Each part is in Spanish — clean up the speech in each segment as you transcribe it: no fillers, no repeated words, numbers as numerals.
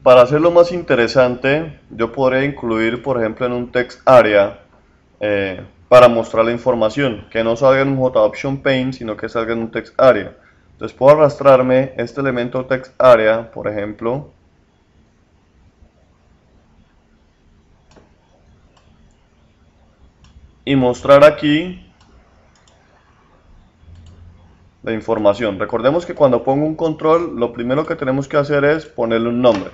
Para hacerlo más interesante, yo podría incluir, por ejemplo, en un text area para mostrar la información, que no salga en un JOption pane, sino que salga en un text area. Entonces puedo arrastrarme este elemento text area, por ejemplo, y mostrar aquí la información. Recordemos que cuando pongo un control, lo primero que tenemos que hacer es ponerle un nombre.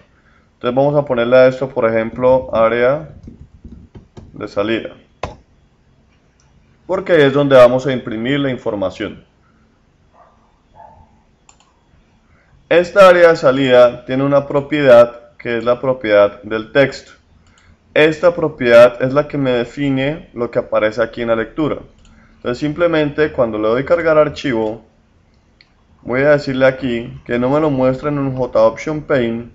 Entonces vamos a ponerle a esto, por ejemplo, área de salida, porque ahí es donde vamos a imprimir la información. Esta área de salida tiene una propiedad que es la propiedad del texto. Esta propiedad es la que me define lo que aparece aquí en la lectura. Entonces simplemente cuando le doy cargar archivo, voy a decirle aquí que no me lo muestre en un JOption pane,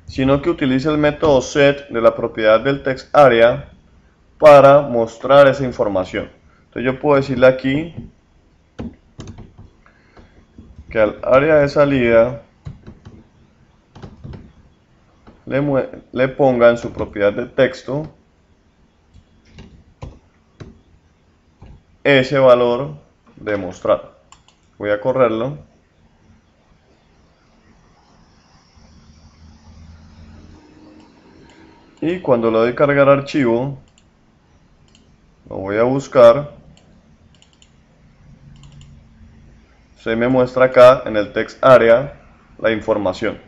sino que utilice el método set de la propiedad del text area para mostrar esa información. Entonces yo puedo decirle aquí que al área de salida le ponga en su propiedad de texto ese valor de mostrar. Voy a correrlo. Y cuando le doy cargar archivo, lo voy a buscar. Se me muestra acá en el text area la información.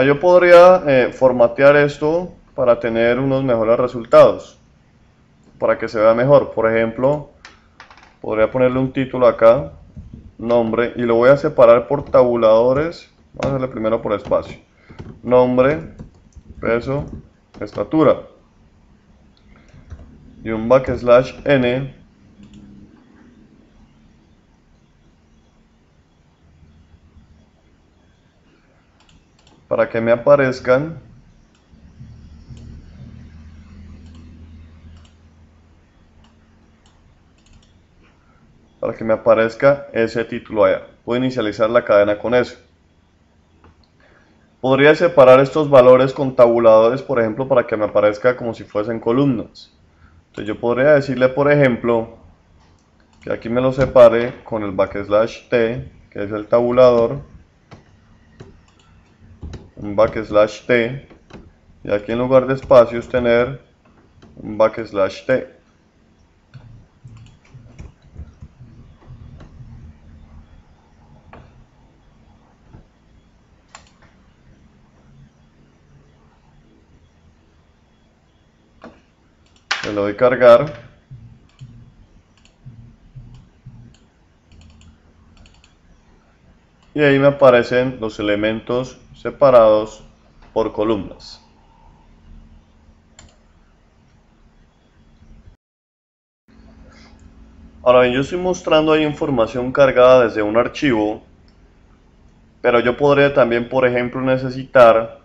Yo podría formatear esto para tener unos mejores resultados, para que se vea mejor. Por ejemplo, podría ponerle un título acá, nombre, y lo voy a separar por tabuladores. Vamos a hacerle primero por espacio. Nombre, peso, estatura. Y un \n para que me aparezcan ese título allá. Puedo inicializar la cadena con eso. Podría separar estos valores con tabuladores, por ejemplo, para que me aparezca como si fuesen columnas. Entonces yo podría decirle, por ejemplo, que aquí me lo separe con el \t, que es el tabulador, un \t, y aquí en lugar de espacios tener un \t. Le doy cargar. Y ahí me aparecen los elementos separados por columnas. Ahora bien, yo estoy mostrando ahí información cargada desde un archivo, pero yo podría también, por ejemplo, necesitar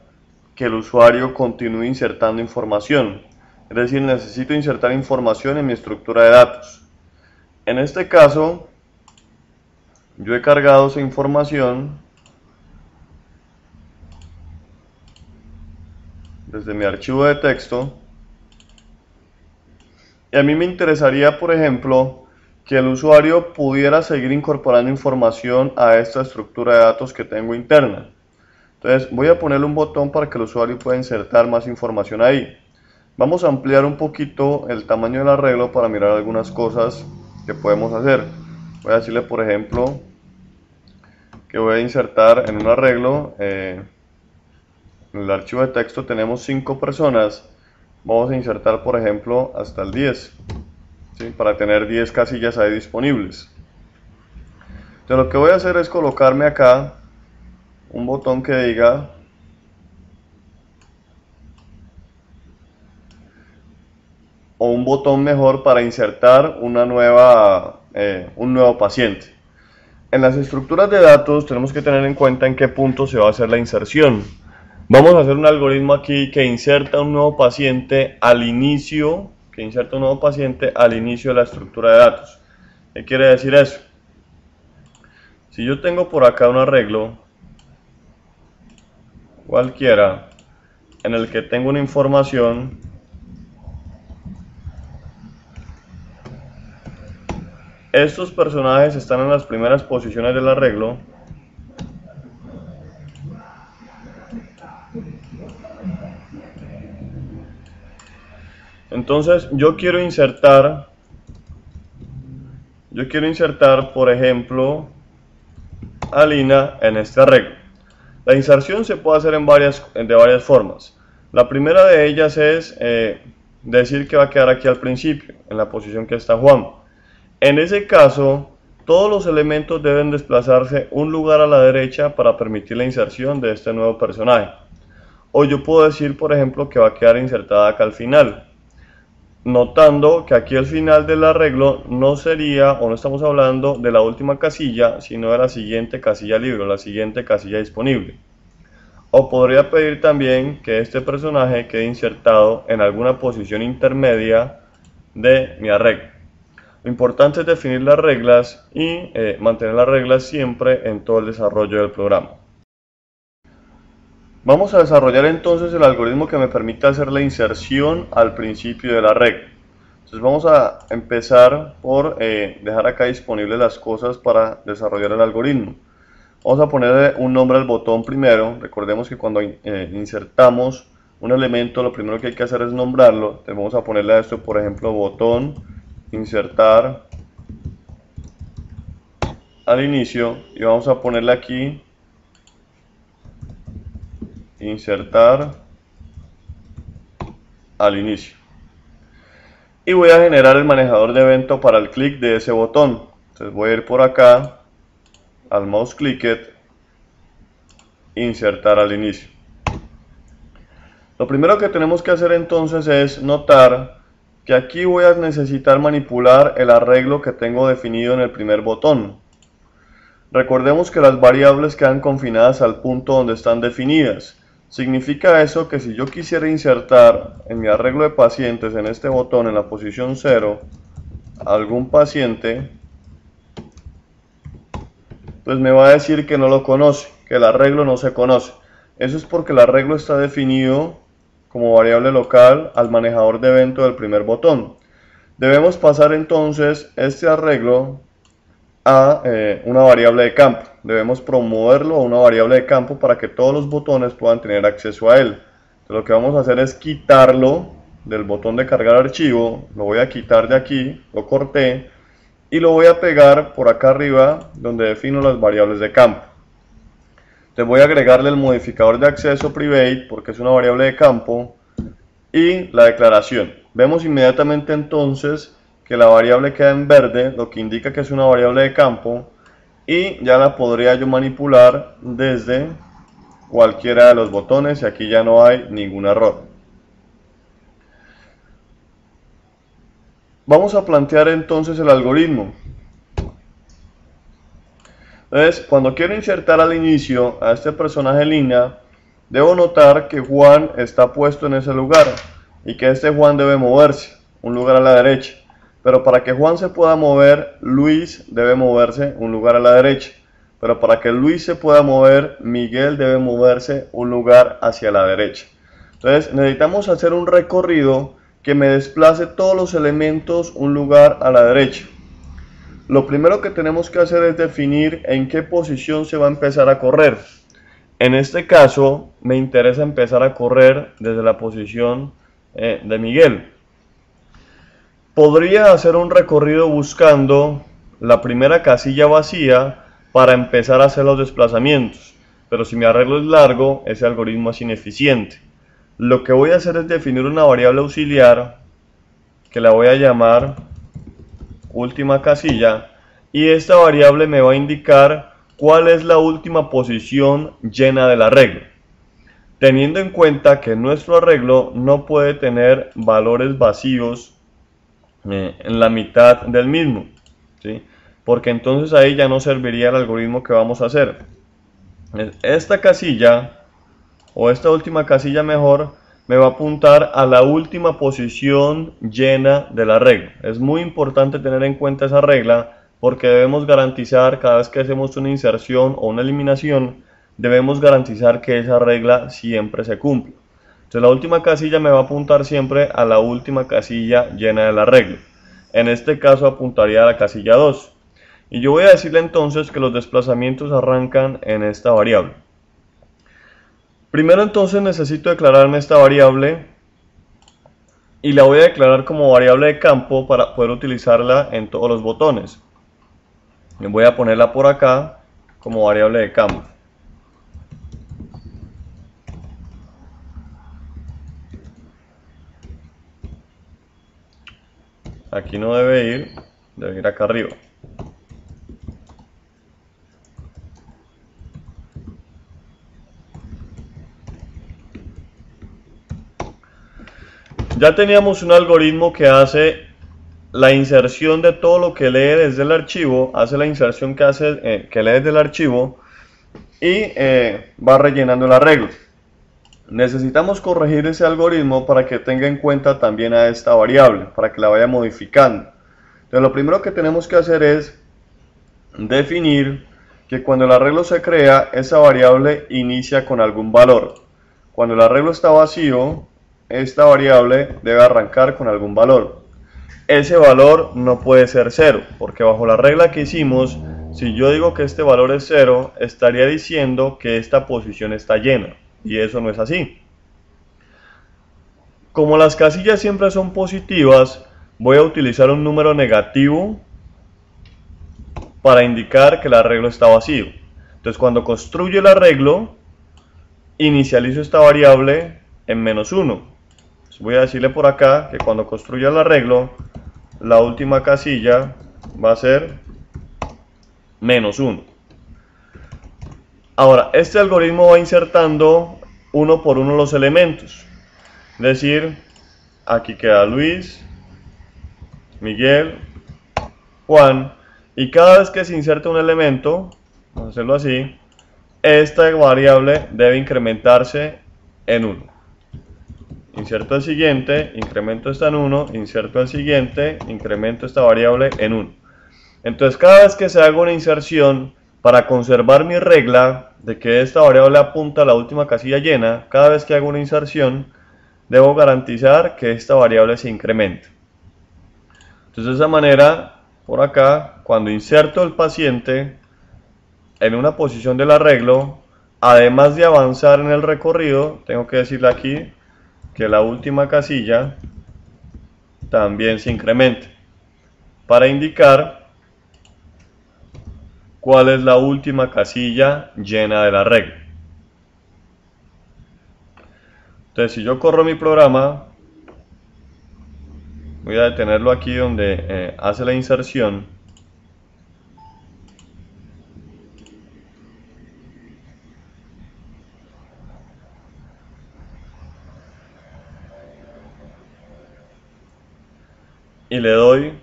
que el usuario continúe insertando información. Es decir, necesito insertar información en mi estructura de datos. En este caso, yo he cargado esa información desde mi archivo de texto. Y a mí me interesaría, por ejemplo, que el usuario pudiera seguir incorporando información a esta estructura de datos que tengo interna. Entonces voy a ponerle un botón para que el usuario pueda insertar más información ahí. Vamos a ampliar un poquito el tamaño del arreglo para mirar algunas cosas que podemos hacer. Voy a decirle, por ejemplo, que voy a insertar en un arreglo, en el archivo de texto tenemos 5 personas, vamos a insertar, por ejemplo, hasta el 10. ¿Sí? Para tener 10 casillas ahí disponibles. Entonces lo que voy a hacer es colocarme acá un botón que diga o un botón mejor para insertar un nuevo paciente. En las estructuras de datos tenemos que tener en cuenta en qué punto se va a hacer la inserción. Vamos a hacer un algoritmo aquí que inserta un nuevo paciente al inicio, de la estructura de datos. ¿Qué quiere decir eso? Si yo tengo por acá un arreglo cualquiera en el que tengo una información estos personajes están en las primeras posiciones del arreglo, entonces yo quiero insertar, por ejemplo, a Lina en este arreglo. La inserción se puede hacer de varias formas. La primera de ellas es decir que va a quedar aquí al principio, en la posición que está Juan. En ese caso, todos los elementos deben desplazarse un lugar a la derecha para permitir la inserción de este nuevo personaje. O yo puedo decir, por ejemplo, que va a quedar insertada acá al final. Notando que aquí al final del arreglo no sería, o no estamos hablando de la última casilla, sino de la siguiente casilla libre, o la siguiente casilla disponible. O podría pedir también que este personaje quede insertado en alguna posición intermedia de mi arreglo. Lo importante es definir las reglas y mantener las reglas siempre en todo el desarrollo del programa. Vamos a desarrollar entonces el algoritmo que me permite hacer la inserción al principio del arreglo. Entonces vamos a empezar por dejar acá disponibles las cosas para desarrollar el algoritmo. Vamos a ponerle un nombre al botón primero. Recordemos que cuando insertamos un elemento, lo primero que hay que hacer es nombrarlo. Entonces vamos a ponerle a esto, por ejemplo, botón insertar al inicio, y vamos a ponerle aquí insertar al inicio, y voy a generar el manejador de evento para el clic de ese botón. Entonces voy a ir por acá al mouse clicked, insertar al inicio. Lo primero que tenemos que hacer entonces es notar que aquí voy a necesitar manipular el arreglo que tengo definido en el primer botón. Recordemos que las variables quedan confinadas al punto donde están definidas. Significa eso que si yo quisiera insertar en mi arreglo de pacientes, en este botón, en la posición 0, algún paciente, pues me va a decir que no lo conoce, que el arreglo no se conoce. Eso es porque el arreglo está definido como variable local al manejador de evento del primer botón. Debemos pasar entonces este arreglo a una variable de campo. Debemos promoverlo a una variable de campo para que todos los botones puedan tener acceso a él. Entonces, lo que vamos a hacer es quitarlo del botón de cargar archivo. Lo voy a quitar de aquí, lo corté, y lo voy a pegar por acá arriba donde defino las variables de campo. Entonces voy a agregarle el modificador de acceso private porque es una variable de campo, y la declaración. Vemos inmediatamente entonces que la variable queda en verde, lo que indica que es una variable de campo, y ya la podría yo manipular desde cualquiera de los botones, y aquí ya no hay ningún error. Vamos a plantear entonces el algoritmo. Entonces, cuando quiero insertar al inicio a este personaje Lina, debo notar que Juan está puesto en ese lugar y que este Juan debe moverse un lugar a la derecha. Pero para que Juan se pueda mover, Luis debe moverse un lugar a la derecha. Pero para que Luis se pueda mover, Miguel debe moverse un lugar hacia la derecha. Entonces necesitamos hacer un recorrido que me desplace todos los elementos un lugar a la derecha. Lo primero que tenemos que hacer es definir en qué posición se va a empezar a correr. En este caso me interesa empezar a correr desde la posición de Miguel. Podría hacer un recorrido buscando la primera casilla vacía para empezar a hacer los desplazamientos, pero si mi arreglo es largo, ese algoritmo es ineficiente. Lo que voy a hacer es definir una variable auxiliar que la voy a llamar última casilla, y esta variable me va a indicar cuál es la última posición llena del arreglo, teniendo en cuenta que nuestro arreglo no puede tener valores vacíos en la mitad del mismo, ¿sí? Porque entonces ahí ya no serviría el algoritmo que vamos a hacer. Esta casilla, o esta última casilla mejor, me va a apuntar a la última posición llena del arreglo. Es muy importante tener en cuenta esa regla porque debemos garantizar cada vez que hacemos una inserción o una eliminación debemos garantizar que esa regla siempre se cumpla. Entonces la última casilla me va a apuntar siempre a la última casilla llena de la regla. En este caso apuntaría a la casilla 2. Y yo voy a decirle entonces que los desplazamientos arrancan en esta variable. Primero entonces necesito declararme esta variable y la voy a declarar como variable de campo para poder utilizarla en todos los botones. Voy a ponerla por acá como variable de campo. Aquí no debe ir acá arriba. Ya teníamos un algoritmo que hace la inserción de todo lo que lee desde el archivo, hace la inserción que lee desde el archivo y va rellenando la regla. Necesitamos corregir ese algoritmo para que tenga en cuenta también a esta variable, para que la vaya modificando. Entonces lo primero que tenemos que hacer es definir que cuando el arreglo se crea, esa variable inicia con algún valor. Cuando el arreglo está vacío, esta variable debe arrancar con algún valor. Ese valor no puede ser 0, porque bajo la regla que hicimos, si yo digo que este valor es 0, estaría diciendo que esta posición está llena, y eso no es así. Como las casillas siempre son positivas, voy a utilizar un número negativo para indicar que el arreglo está vacío. Entonces cuando construyo el arreglo, inicializo esta variable en -1. Voy a decirle por acá que cuando construya el arreglo, la última casilla va a ser -1. Ahora, este algoritmo va insertando uno por uno los elementos. Es decir, aquí queda Luis, Miguel, Juan, y cada vez que se inserta un elemento, vamos a hacerlo así, esta variable debe incrementarse en 1. Inserto el siguiente, incremento esta en 1, inserto el siguiente, incremento esta variable en 1. Entonces cada vez que se haga una inserción, para conservar mi regla de que esta variable apunta a la última casilla llena, cada vez que hago una inserción, debo garantizar que esta variable se incremente. Entonces de esa manera, por acá, cuando inserto el paciente en una posición del arreglo, además de avanzar en el recorrido, tengo que decirle aquí que la última casilla también se incremente para indicar cuál es la última casilla llena de la regla. Entonces si yo corro mi programa, voy a detenerlo aquí donde hace la inserción. Y le doy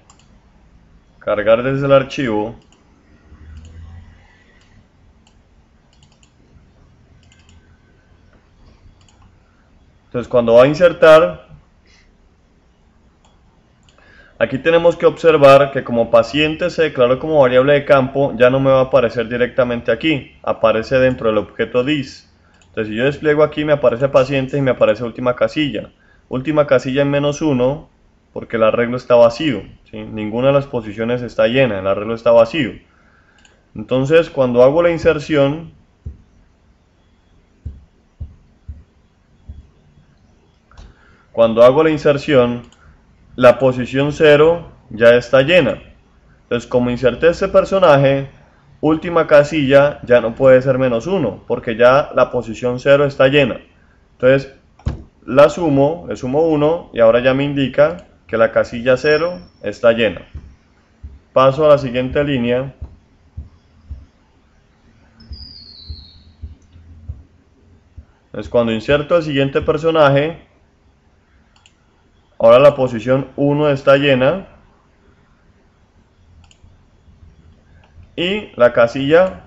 cargar desde el archivo. Entonces cuando va a insertar, aquí tenemos que observar que como paciente se declaró como variable de campo, ya no me va a aparecer directamente aquí, aparece dentro del objeto dis. Entonces si yo despliego aquí me aparece paciente y me aparece última casilla en -1, porque el arreglo está vacío, ¿sí? Ninguna de las posiciones está llena, el arreglo está vacío. Entonces cuando hago la inserción, la posición 0 ya está llena. Entonces como inserté este personaje, última casilla ya no puede ser -1, porque ya la posición 0 está llena. Entonces la sumo, le sumo 1 y ahora ya me indica que la casilla 0 está llena. Paso a la siguiente línea. Entonces cuando inserto el siguiente personaje, ahora la posición 1 está llena y la casilla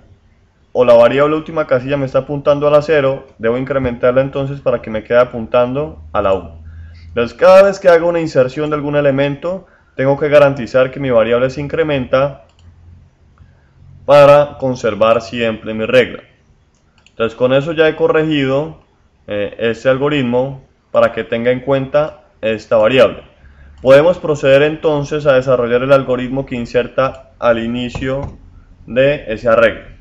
o la variable última casilla me está apuntando a la 0, debo incrementarla entonces para que me quede apuntando a la 1. Entonces cada vez que haga una inserción de algún elemento, tengo que garantizar que mi variable se incrementa para conservar siempre mi regla. Entonces con eso ya he corregido este algoritmo para que tenga en cuenta esta variable. Podemos proceder entonces a desarrollar el algoritmo que inserta al inicio de ese arreglo.